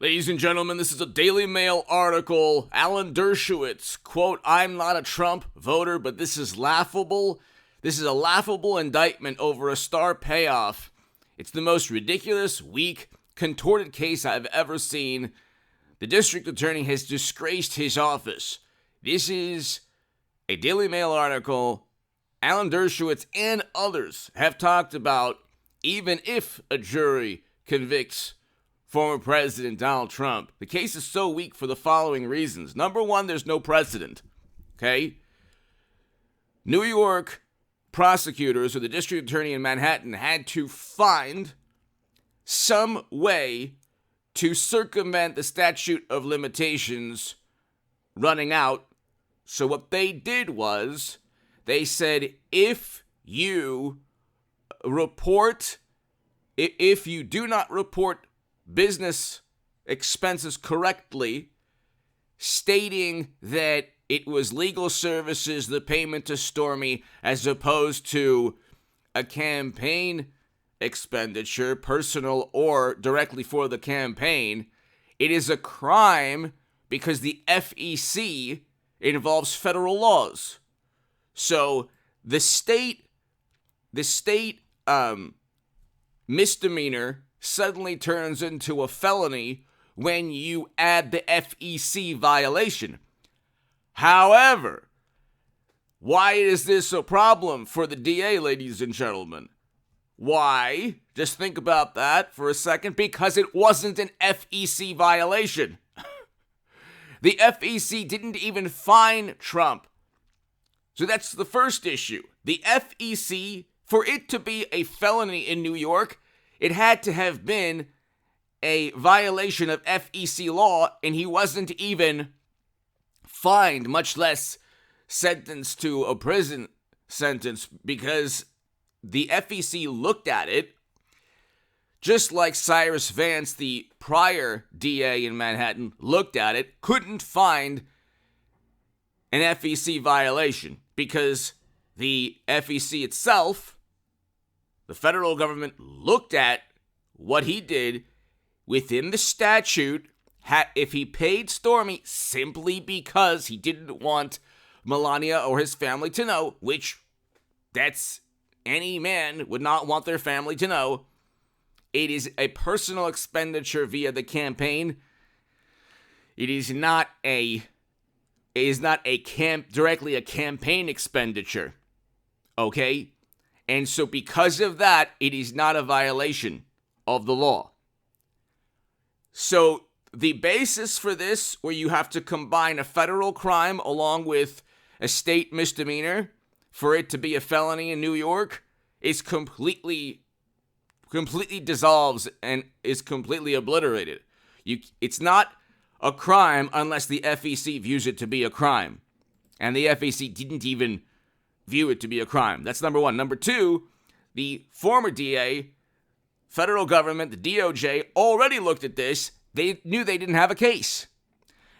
Ladies and gentlemen, this is a Daily Mail article. Alan Dershowitz, quote, "I'm not a Trump voter, but this is laughable. This is a laughable indictment over a star payoff. It's the most ridiculous, weak, contorted case I've ever seen. The district attorney has disgraced his office." This is a Daily Mail article. Alan Dershowitz and others have talked about even if a jury convicts former President Donald Trump, the case is so weak for the following reasons. Number one, there's no precedent. Okay? New York prosecutors or the district attorney in Manhattan had to find some way to circumvent the statute of limitations running out. So what they did was they said, if you do not report business expenses correctly, stating that it was legal services, the payment to Stormy, as opposed to a campaign expenditure, personal or directly for the campaign, it is a crime because the FEC involves federal laws. So the state misdemeanor suddenly turns into a felony when you add the FEC violation. However, why is this a problem for the DA, ladies and gentlemen? Why? Just think about that for a second. Because it wasn't an FEC violation. The FEC didn't even fine Trump. So that's the first issue. The FEC, for it to be a felony in New York, it had to have been a violation of FEC law, and he wasn't even fined, much less sentenced to a prison sentence, because the FEC looked at it, just like Cyrus Vance, the prior DA in Manhattan, looked at it, couldn't find an FEC violation, because the FEC itself, the federal government, looked at what he did within the statute. If he paid Stormy simply because he didn't want Melania or his family to know, which that's any man would not want their family to know, it is a personal expenditure via the campaign. It is not directly a campaign expenditure. Okay? And so because of that, it is not a violation of the law. So the basis for this, where you have to combine a federal crime along with a state misdemeanor for it to be a felony in New York, is completely dissolves and is completely obliterated. It's not a crime unless the FEC views it to be a crime. And the FEC didn't even view it to be a crime. That's number one. Number two, the former DA, federal government, the DOJ, already looked at this. They knew they didn't have a case.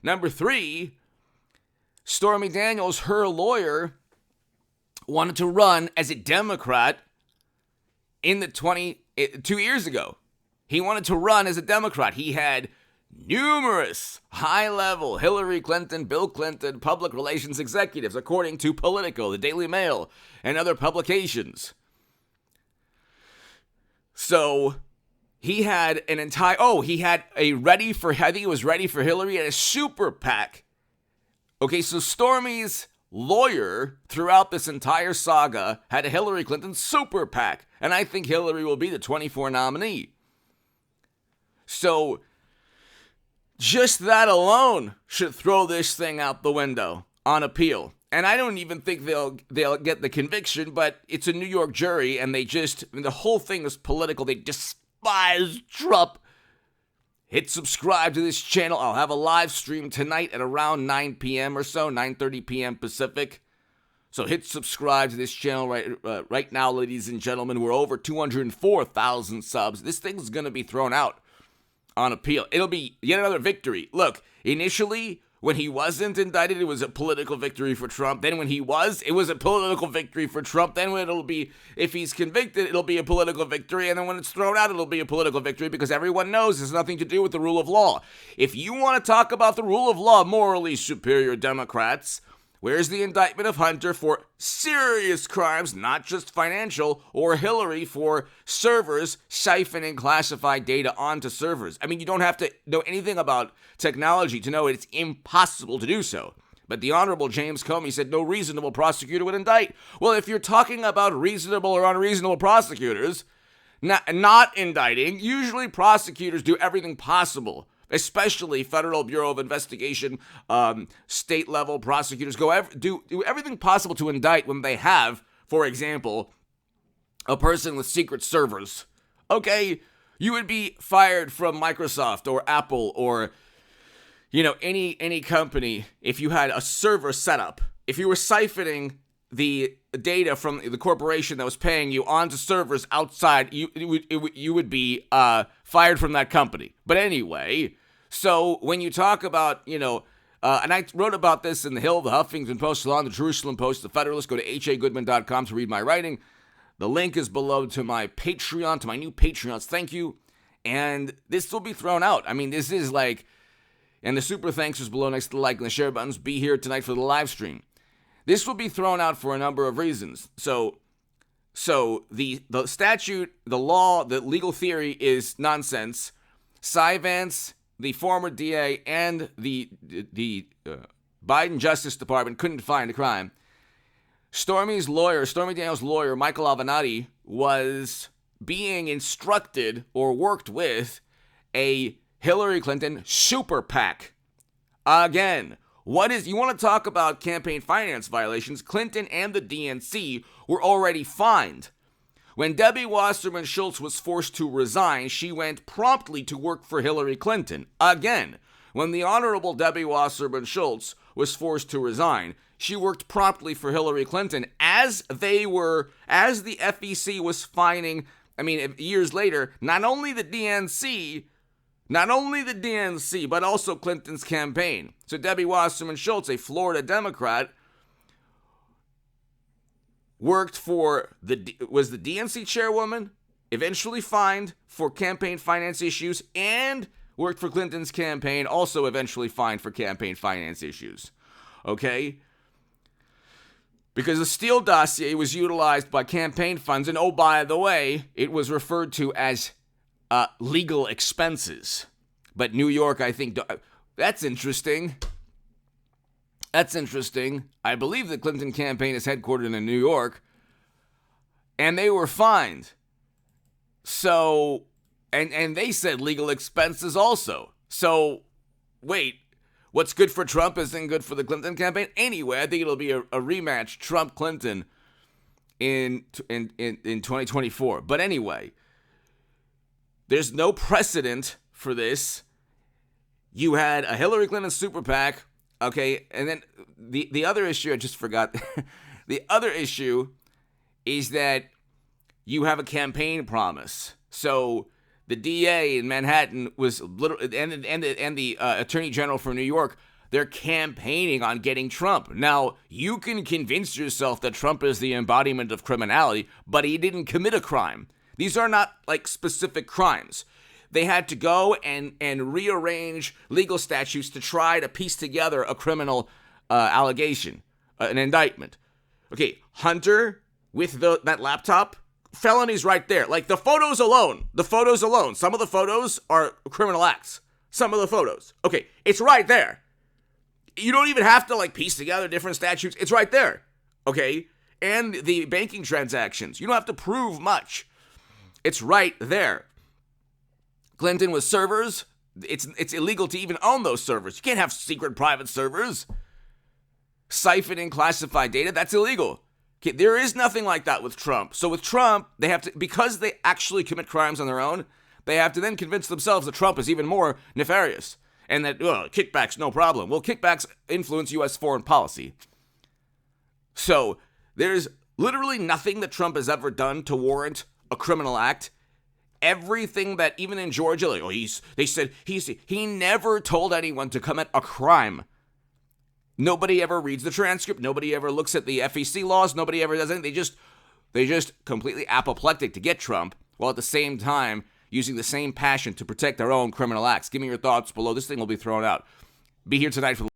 Number three, Stormy Daniels, her lawyer, wanted to run as a Democrat in 2 years ago. He wanted to run as a Democrat. He had numerous high-level Hillary Clinton, Bill Clinton, public relations executives, according to Politico, the Daily Mail, and other publications. So he had he had a Ready for Hillary and a super PAC. Okay, so Stormy's lawyer throughout this entire saga had a Hillary Clinton super PAC, and I think Hillary will be the 24 nominee. So just that alone should throw this thing out the window on appeal. And I don't even think they'll get the conviction, but it's a New York jury, and the whole thing is political. They despise Trump. Hit subscribe to this channel. I'll have a live stream tonight at around 9 p.m. or so, 9:30 p.m. Pacific. So hit subscribe to this channel right now, ladies and gentlemen. We're over 204,000 subs. This thing's going to be thrown out on appeal. It'll be yet another victory. Look, initially, When he wasn't indicted, it was a political victory for Trump. Then when he was, it was a political victory for Trump. Then when it'll be, if he's convicted, it'll be a political victory. And then when it's thrown out, it'll be a political victory because everyone knows it's nothing to do with the rule of law. If you want to talk about the rule of law, morally superior Democrats, where's the indictment of Hunter for serious crimes, not just financial, or Hillary for servers siphoning classified data onto servers? I mean, you don't have to know anything about technology to know it's impossible to do so. But the Honorable James Comey said no reasonable prosecutor would indict. Well, if you're talking about reasonable or unreasonable prosecutors not indicting, usually prosecutors do everything possible, especially Federal Bureau of Investigation, state-level prosecutors do everything possible to indict when they have, for example, a person with secret servers. Okay, you would be fired from Microsoft or Apple or, any company if you had a server set up. If you were siphoning the data from the corporation that was paying you onto servers outside, you would be fired from that company. But anyway, so when you talk about, and I wrote about this in The Hill, the Huffington Post, Salon, the Jerusalem Post, the Federalist. Go to hagoodman.com to read my writing. The link is below to my Patreon, to my new Patreons. Thank you. And this will be thrown out. I mean, this is like, and the super thanks is below next to the like and the share buttons. Be here tonight for the live stream. This will be thrown out for a number of reasons. So the statute, the law, the legal theory is nonsense. Cy Vance, the former DA, and the Biden Justice Department couldn't find a crime. Stormy Daniels' lawyer, Michael Avenatti, was being instructed or worked with a Hillary Clinton super PAC. Again, you want to talk about campaign finance violations? Clinton and the DNC were already fined. When Debbie Wasserman Schultz was forced to resign, she went promptly to work for Hillary Clinton. Again, when the Honorable Debbie Wasserman Schultz was forced to resign, she worked promptly for Hillary Clinton as the FEC was fining, years later, not only the DNC, but also Clinton's campaign. So Debbie Wasserman Schultz, a Florida Democrat, was the DNC chairwoman, eventually fined for campaign finance issues, and worked for Clinton's campaign, also eventually fined for campaign finance issues. Okay? Because the Steele dossier was utilized by campaign funds, and oh, by the way, it was referred to as legal expenses. But New York, I think, that's interesting. I believe the Clinton campaign is headquartered in New York, and they were fined. So, and they said legal expenses also. So, wait, what's good for Trump isn't good for the Clinton campaign? Anyway, I think it'll be a rematch, Trump-Clinton, in 2024. But anyway, there's no precedent for this. You had a Hillary Clinton super PAC, okay, and then the other issue, I just forgot. The other issue is that you have a campaign promise. So the DA in Manhattan was and the Attorney General for New York, they're campaigning on getting Trump. Now, you can convince yourself that Trump is the embodiment of criminality, but he didn't commit a crime. These are not like specific crimes. They had to go and rearrange legal statutes to try to piece together a criminal allegation, an indictment. Okay, Hunter with that laptop, felonies right there. Like the photos alone. Some of the photos are criminal acts. Some of the photos. Okay, it's right there. You don't even have to piece together different statutes. It's right there. Okay, and the banking transactions. You don't have to prove much. It's right there. Clinton with servers, it's illegal to even own those servers. You can't have secret private servers. Siphoning classified data, that's illegal. Okay, there is nothing like that with Trump. So with Trump, they have to, because they actually commit crimes on their own, they have to then convince themselves that Trump is even more nefarious and that kickbacks, no problem. Well, kickbacks influence U.S. foreign policy. So there's literally nothing that Trump has ever done to warrant a criminal act. Everything that, even in Georgia, he never told anyone to commit a crime. Nobody ever reads the transcript. Nobody ever looks at the FEC laws. Nobody ever does anything. They just completely apoplectic to get Trump, while at the same time using the same passion to protect their own criminal acts. Give me your thoughts below. This thing will be thrown out. Be here tonight for the